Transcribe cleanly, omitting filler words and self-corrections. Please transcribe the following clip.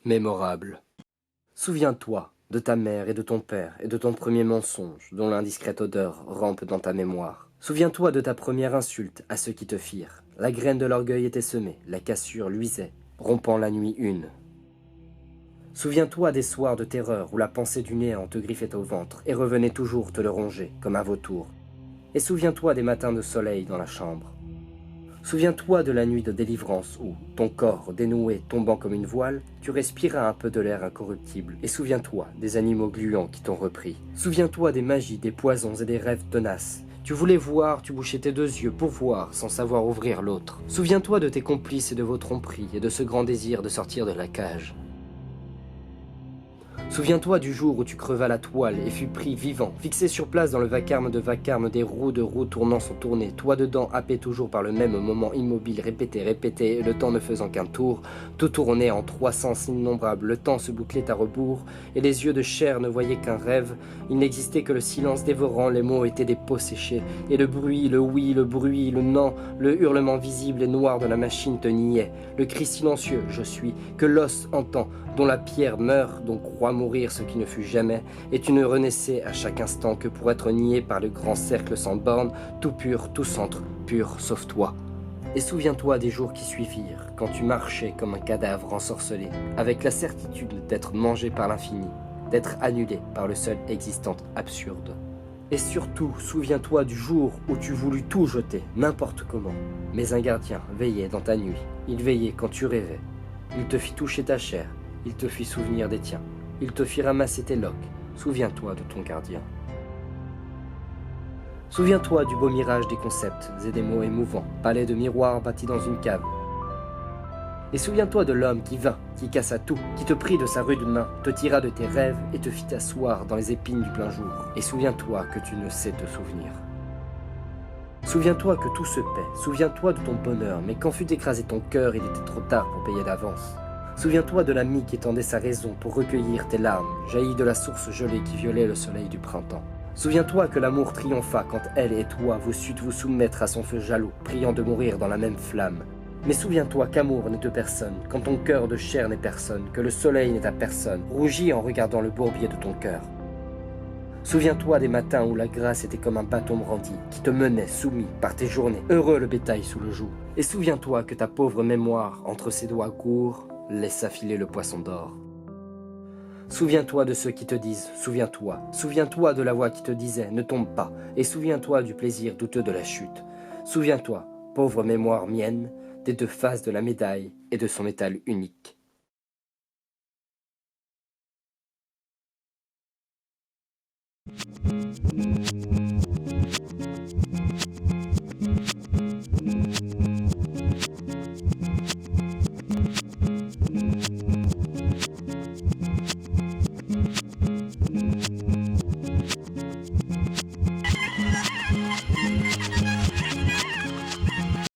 mémorable. Souviens-toi de ta mère et de ton père et de ton premier mensonge dont l'indiscrète odeur rampe dans ta mémoire. Souviens-toi de ta première insulte à ceux qui te firent. La graine de l'orgueil était semée, la cassure luisait, rompant la nuit une. Souviens-toi des soirs de terreur où la pensée du néant te griffait au ventre et revenait toujours te le ronger comme un vautour. Et souviens-toi des matins de soleil dans la chambre. Souviens-toi de la nuit de délivrance où, ton corps dénoué tombant comme une voile, tu respiras un peu de l'air incorruptible. Et souviens-toi des animaux gluants qui t'ont repris. Souviens-toi des magies, des poisons et des rêves tenaces. Tu voulais voir, tu bouchais tes deux yeux pour voir sans savoir ouvrir l'autre. Souviens-toi de tes complices et de vos tromperies et de ce grand désir de sortir de la cage. Souviens-toi du jour où tu crevas la toile et fus pris vivant, fixé sur place dans le vacarme des roues de roues tournant son tourné, toi dedans happé toujours par le même moment immobile, répété, et le temps ne faisant qu'un tour, tout tournait en 300 innombrables, le temps se bouclait à rebours, et les yeux de chair ne voyaient qu'un rêve, il n'existait que le silence dévorant, les mots étaient des peaux séchées, et le bruit, le oui, le bruit, le non, le hurlement visible et noir de la machine te niait, le cri silencieux, je suis, que l'os entend, dont la pierre meurt, dont croit mourir ce qui ne fut jamais, et tu ne renaissais à chaque instant que pour être nié par le grand cercle sans borne, tout pur, tout centre, pur sauf toi. Et souviens-toi des jours qui suivirent, quand tu marchais comme un cadavre ensorcelé, avec la certitude d'être mangé par l'infini, d'être annulé par le seul existant absurde. Et surtout, souviens-toi du jour où tu voulus tout jeter, n'importe comment. Mais un gardien veillait dans ta nuit, il veillait quand tu rêvais. Il te fit toucher ta chair, il te fit souvenir des tiens, il te fit ramasser tes loques, souviens-toi de ton gardien. Souviens-toi du beau mirage des concepts et des mots émouvants, palais de miroirs bâtis dans une cave. Et souviens-toi de l'homme qui vint, qui cassa tout, qui te prit de sa rude main, te tira de tes rêves et te fit asseoir dans les épines du plein jour. Et souviens-toi que tu ne sais te souvenir. Souviens-toi que tout se paie, souviens-toi de ton bonheur, mais quand fut écrasé ton cœur, il était trop tard pour payer d'avance. Souviens-toi de l'ami qui tendait sa raison pour recueillir tes larmes, jaillies de la source gelée qui violait le soleil du printemps. Souviens-toi que l'amour triompha quand elle et toi vous sûtes vous soumettre à son feu jaloux, priant de mourir dans la même flamme. Mais souviens-toi qu'amour n'est de personne, quand ton cœur de chair n'est personne, que le soleil n'est à personne, rougis en regardant le bourbier de ton cœur. Souviens-toi des matins où la grâce était comme un bâton brandi, qui te menait, soumis, par tes journées, heureux le bétail sous le joug. Et souviens-toi que ta pauvre mémoire, entre ses doigts courts, laissa filer le poisson d'or. Souviens-toi de ceux qui te disent, souviens-toi, souviens-toi de la voix qui te disait, ne tombe pas, et souviens-toi du plaisir douteux de la chute. Souviens-toi, pauvre mémoire mienne, des deux faces de la médaille et de son métal unique.